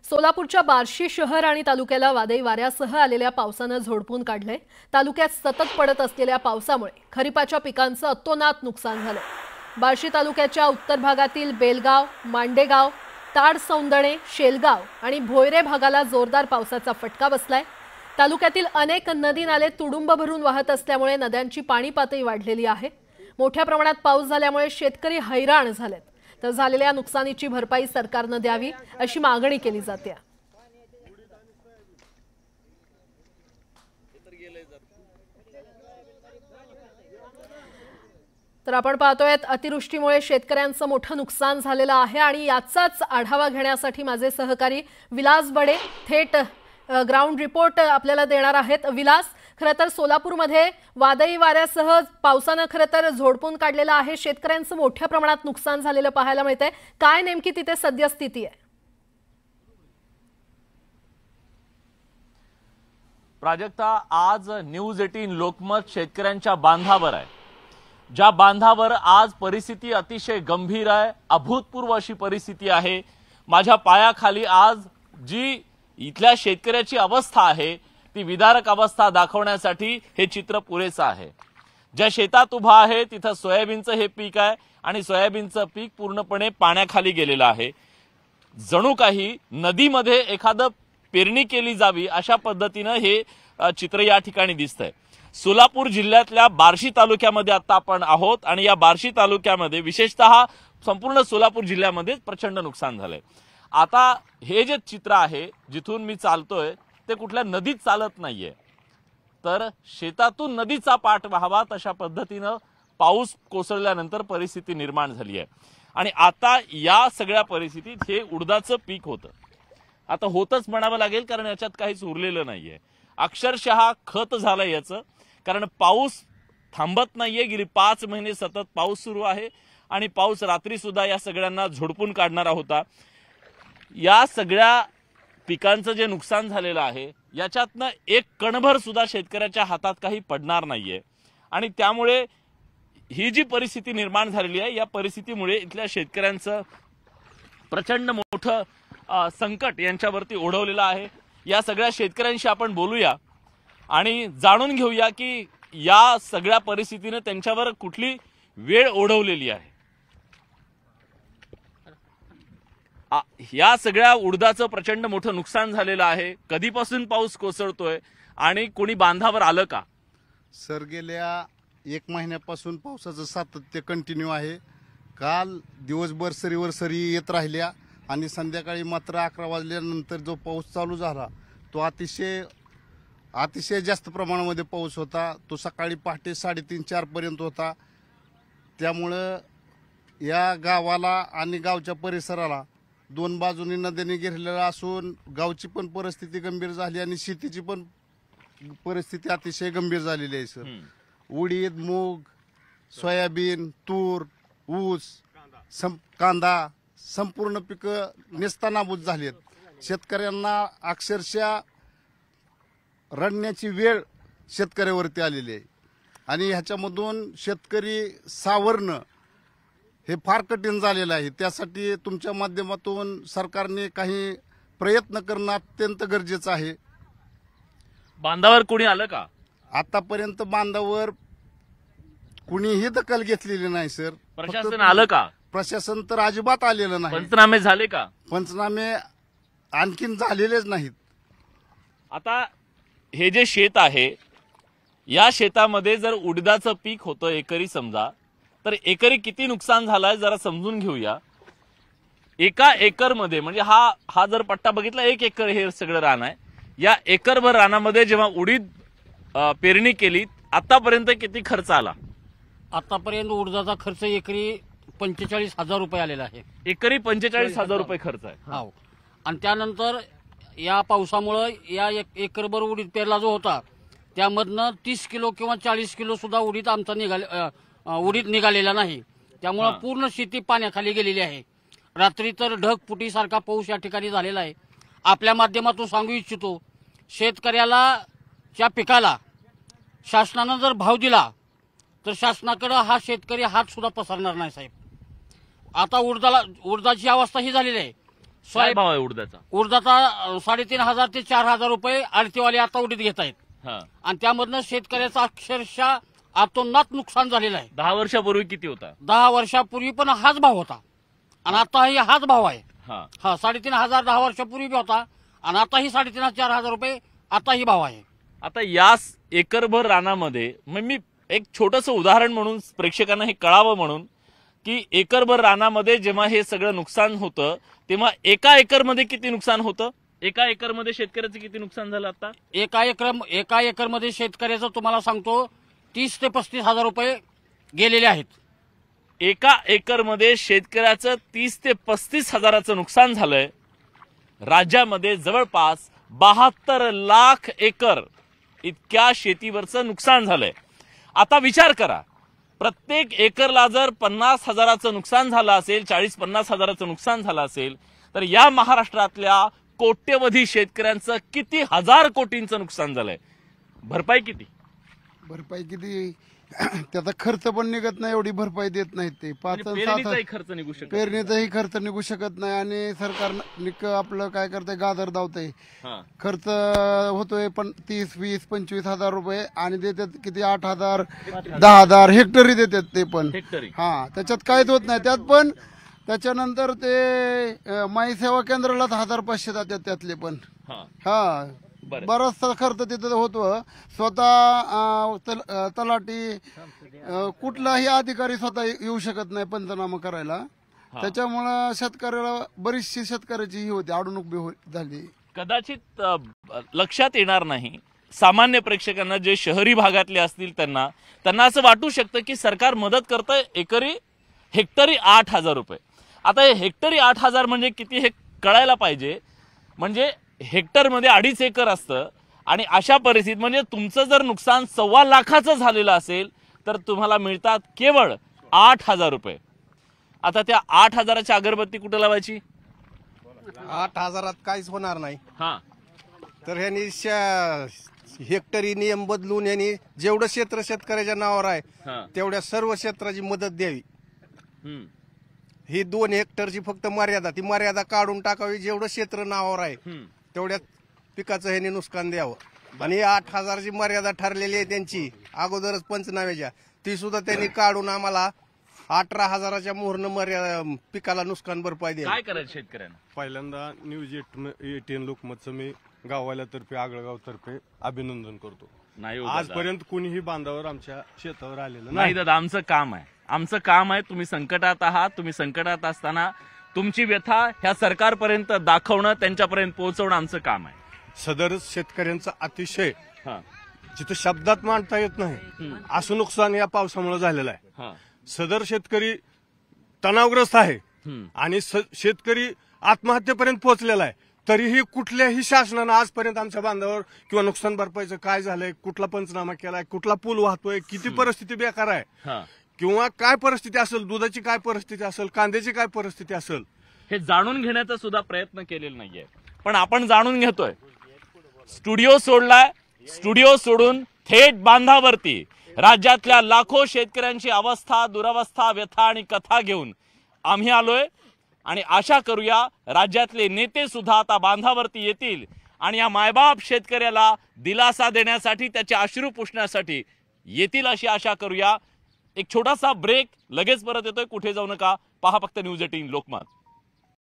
सोलापूरच्या बार्शी शहर आणि तालुक्याला वादळी वाऱ्यासह आलेल्या पावसाने झोडपून काढले। तालुक्यात सतत पडत असलेल्या पावसामुळे खरीपाच्या पिकांचं अतोनात नुकसान झाले। बार्शी तालुक्याच्या उत्तर भागातील बेलगाव, मांडेगाव, ताड सौंदणे, शेलगाव आणि भोयरे भागाला जोरदार पावसाचा फटका बसलाय। तालुक्यातील अनेक नदी नाले तुडुंब भरून वाहत असल्यामुळे नद्यांची पाणी पातळी वाढलेली आहे। मोठ्या प्रमाणात पाऊस झाल्यामुळे शेतकरी हैराण झालेत। तर झालेल्या नुकसानीची भरपाई सरकारने द्यावी अशी मागणी केली जाते। तर आपण पाहतोय अतिवृष्टीमुळे शेतकऱ्यांचं मोठं नुकसान झालेलं आहे आणि याचाच आढावा घेण्यासाठी माझे सहकारी विलास बडे थेट ग्राउंड रिपोर्ट आपल्याला देणार आहेत। विलास, खरं तर सोलापूरमध्ये वादळी वाऱ्यासह पावसाने खरं तर झोडपून काढलेलं आहे। शेतकऱ्यांचं मोठ्या प्रमाणात नुकसान झालेलं पाहायला मिळतंय। काय नेमकी तिथे सद्यस्थिती आहे? प्राजक्ता, आज न्यूज 18 लोकमत शेतकऱ्यांच्या बांधावर आहे। ज्या बांधावर आज परिस्थिती अतिशय गंभीर आहे, अभूतपूर्व अशी परिस्थिती आहे। माझ्या पायाखाली आज जी इथल्या शेतकऱ्याची अवस्था आहे ती विदारक अवस्था दाखवण्यासाठी हे चित्र पुरेसं आहे। ज्या शेतात उभा आहे तिथं सोयाबीनचं हे पीक आहे आणि सोयाबीनचं पीक पूर्णपणे पाण्याखाली गेलेलं आहे। जणू काही नदीमध्ये एखादं पेरणी केली जावी अशा पद्धतीनं हे चित्र या ठिकाणी दिसतंय। सोलापूर जिल्ह्यातल्या बार्शी तालुक्यामध्ये आता आपण आहोत आणि या बार्शी तालुक्यामध्ये विशेषतः संपूर्ण सोलापूर जिल्ह्यामध्ये प्रचंड नुकसान झालंय। आता हे जे चित्र आहे जिथून मी चालतोय ते कुठल्या नदीत चालत नाहीये, तर शेतातून नदीचा पाठ व्हावा तशा पद्धतीनं पाऊस कोसळल्यानंतर परिस्थिती निर्माण झाली आहे। आणि आता या सगळ्या परिस्थितीत हे उडदाचं पीक होतं, आता होतच म्हणावं लागेल कारण याच्यात काहीच उरलेलं नाहीये। अक्षरशः खत झालंय याचं, कारण पाऊस थांबत नाहीये। गेली 5 महिने सतत पाऊस सुरू आहे आणि पाऊस रात्री सुद्धा या सगळ्यांना झोडपून काढणारा होता। या सगळ्या पिकांचं जे नुकसान झालेलं आहे याच्यातनं एक कणभर सुद्धा शेतकऱ्याच्या हातात काही पडणार नाहीये आणि त्यामुळे ही जी परिस्थिती निर्माण झालेली आहे या परिस्थितीमुळे इथल्या शेतकऱ्यांचं प्रचंड मोठं संकट यांच्यावरती ओढवलेलं आहे। या सगळ्या शेतकऱ्यांशी आपण बोलूया आणि जाणून घेऊया की या सगळ्या परिस्थितीने त्यांच्यावर कुठली वेळ ओढवलेली आहे। या सगळ्या उडदाचं प्रचंड मोठं नुकसान झालेलं आहे। कधीपासून पाऊस कोसळतोय आणि कोणी बांधावर आलं का? सर, गेल्या 1 महिन्यापासून पावसाचं सातत्य कंटिन्यू आहे। काल दिवसभर सरीवर सरी येत राहिल्या आणि संध्याकाळी मात्र 11 वाजल्यानंतर जो पाऊस चालू झाला तो अतिशय जास्त प्रमाणामध्ये पाऊस होता। तो सकाळी पहाटे 3:30-4 पर्यंत होता। त्यामुळं या गावाला आणि गावच्या परिसराला 2 बाजूनी नद्यांनी घेरलेला असून गावची पण परिस्थिती गंभीर झाली आणि शेतीची पण परिस्थिती अतिशय गंभीर झालेली आहे। सर, उडीद, मूग, सोयाबीन, तूर, ऊस, कांदा संपूर्ण पिकं नेस्तनाबूत झालीत। शेतकऱ्यांना अक्षरशः रडण्याची वेळ शेतकऱ्यावरती आलेली आहे आणि ह्याच्यामधून शेतकरी सावरणं हे फार कठीण झालेलं आहे। त्यासाठी तुमच्या माध्यमातून सरकारने काही प्रयत्न करणं अत्यंत गरजेचं आहे। बांधावर कोणी आलं का? आतापर्यंत बांधावर कुणीही दखल घेतलेली नाही सर। प्रशासन आलं का? प्रशासन तर अजिबात आलेलं नाही। पंचनामे झाले का? पंचनामे आणखीन झालेलेच नाहीत। आता हे जे शेत आहे या शेतामध्ये जर उडदाचं पीक होतं एकरी समजा, तर एकरी किती नुकसान झालंय जरा समजून घेऊया। 1 एकरमध्ये म्हणजे हा जर पट्टा बघितला 1 एकर हे सगळं रान आहे। या एकरभर रानामध्ये जेव्हा उडीद पेरणी केली आतापर्यंत किती खर्च आला? आतापर्यंत उडदाचा खर्च एकरी 45,000 रुपये आलेला आहे। एकरी 45,000 रुपये खर्च आहे। हो, आणि त्यानंतर या पावसामुळे या एकरभर उडीद पेरला जो होता त्यामधनं 30 किलो किंवा 40 किलो सुद्धा उडीद आमचा उडीद निघालेला नाही। त्यामुळे पूर्ण शेती पाण्याखाली गेलेली आहे। रात्री तर ढगफुटीसारखा पाऊस या ठिकाणी झालेला आहे। आपल्या माध्यमातून सांगू इच्छितो, शेतकऱ्याला च्या पिकाला शासनानं जर भाव दिला तर शासनाकडे हा शेतकरी हात सुद्धा पसरणार नाही साहेब। आता उडदाची अवस्था ही झालेली आहे काय भाव आहे उडदाचा? उडदाचा 3,500 ते 4,000 रुपये आडतीवाले आता उडीत घेत आहेत. हा. आणि त्यामधनं शेतकऱ्याचं अक्षरशः अतोनात नुकसान झालेलं आहे. 10 वर्षापूर्वी किती होता? 10 वर्षापूर्वी पण हाच भाव होता आणि आताही हाच भाव आहे. हा. 3,500 10 वर्षापूर्वी बी होता आणि आताही 3,500-4,000 रुपये आताही भाव आहे. आता या एकरभर रानामध्ये मी एक छोटंसं उदाहरण म्हणून प्रेक्षकांना हे कळावं म्हणून की एकरभर रानामध्ये जेव्हा हे सगळं नुकसान होतं तेव्हा एका एकरमध्ये किती नुकसान होतं? एका एकरमध्ये शेतकऱ्याचं किती नुकसान झालं? आता एका एकरमध्ये शेतकऱ्याचं तुम्हाला सांगतो 30 ते 35,000 रुपये गेलेले आहेत. एका एकरमध्ये शेतकऱ्याचं 30 ते 35,000चं नुकसान झालंय. राज्यामध्ये जवळपास 72 लाख एकर इतक्या शेतीवरचं नुकसान झालंय. आता विचार करा, प्रत्येक एकरला जर 50,000चं नुकसान झालं असेल, 40-50,000चं नुकसान झालं असेल तर या महाराष्ट्रातल्या कोट्यवधी शेतकऱ्यांचं किती हजार कोटींचं नुकसान झालंय. भरपाई किती? त्याचा खर्च पण निघत नाही, एवढी भरपाई देत नाहीत ते. 5-7 खर्च निघू शकतो, पेरणीचाही खर्च निघू शकत नाही आणि सरकार आपलं काय करतंय, गाजर धावतंय. खर्च होतोय पण 30-20-25,000 रुपये आणि देतात किती 8,000-10,000 हेक्टरी देतात ते पण. त्याच्यात काहीच होत नाही. त्यात पण त्याच्यानंतर ते माई सेवा केंद्राला 1,500 जातात त्यातले पण. बराचसा खर्च तिथं होतो. स्वतः तलाठी कुठलाही अधिकारी स्वतः येऊ शकत नाही पंचनामा करायला. त्याच्यामुळं शेतकऱ्याला बरीचशी शेतकऱ्याची ही होती, अडवणूक झाली. कदाचित लक्षात येणार नाही सामान्य प्रेक्षकांना, जे शहरी भागातले असतील त्यांना असं वाटू शकतं की सरकार मदत करतंय हेक्टरी 8,000 रुपये. आता हे हेक्टरी 8,000 म्हणजे किती हे कळायला पाहिजे. म्हणजे हेक्टरमध्ये 2.5 एकर असतं आणि अशा परिस्थितीत म्हणजे तुमचं जर नुकसान 1.25 लाखाचं झालेलं असेल तर तुम्हाला मिळतात केवळ 8,000 रुपये. आता त्या 8,000ची अगरबत्ती कुठं लावायची? 8,000 काहीच होणार नाही. तर ह्यांनी हेक्टरी नियम बदलून यांनी जेवढं क्षेत्र शेतकऱ्याच्या नावावर आहे तेवढ्या सर्व क्षेत्राची मदत द्यावी. ही 2 हेक्टरची फक्त मर्यादा, ती मर्यादा काढून टाकावी. जेवढं क्षेत्र नावावर आहे तेवढ्या पिकाचं ह्यांनी नुकसान द्यावं. आणि 8,000ची मर्यादा ठरलेली आहे त्यांची अगोदरच पंचनाम्याच्या, ती सुद्धा त्यांनी काढून आम्हाला 18,000च्या मोहरनं मर्यादा पिकाला नुकसान भरपाई द्या. काय करायचं शेतकऱ्यांना? पहिल्यांदा न्यूज 18 लोकमतचं मी गाववाल्यातर्फे आगळगाव तर्फे अभिनंदन करतो. आजपर्यंत कुणीही बांधावर आमच्या शेतावर आलेलं नाही. दादा, आमचं काम आहे. तुम्ही संकटात आहात. तुम्ही संकटात असताना तुमची व्यथा ह्या सरकारपर्यंत दाखवणं, त्यांच्यापर्यंत पोहोचवणं आमचं काम आहे. सदर शेतकऱ्यांचा अतिशय जिथं शब्दात मांडता येत नाही असं नुकसान या पावसामुळे झालेलं आहे. सदर शेतकरी तणावग्रस्त आहे आणि शेतकरी आत्महत्येपर्यंत पोहोचलेला आहे. तरीही कुठल्याही शासनानं आजपर्यंत आमच्या बांधावर किंवा नुकसान भरपाईचं काय झालंय, कुठला पंचनामा केलाय, कुठला पूल वाहतोय, किती परिस्थिती बेकार आहे किंवा काय परिस्थिती असेल, दुधाची काय परिस्थिती असेल, कांद्याची काय परिस्थिती असेल, हे जाणून घेण्याचा सुद्धा प्रयत्न केलेला नाहीये. पण आपण जाणून घेतोय. स्टुडिओ सोडलाय, स्टुडिओ सोडून थेट बांधावरती राज्यातल्या लाखो शेतकऱ्यांची अवस्था, दुरवस्था, व्यथा आणि कथा घेऊन आम्ही आलोय. आणि आशा करूया राज्यातले नेते सुद्धा आता बांधावरती येतील आणि या मायबाप शेतकऱ्याला दिलासा देण्यासाठी, त्याचे अश्रू पुसण्यासाठी येतील अशी आशा करूया. एक छोटासा ब्रेक, लगेच परत येतोय. कुठे जाऊ नका, पहा फक्त न्यूज 18 लोकमत.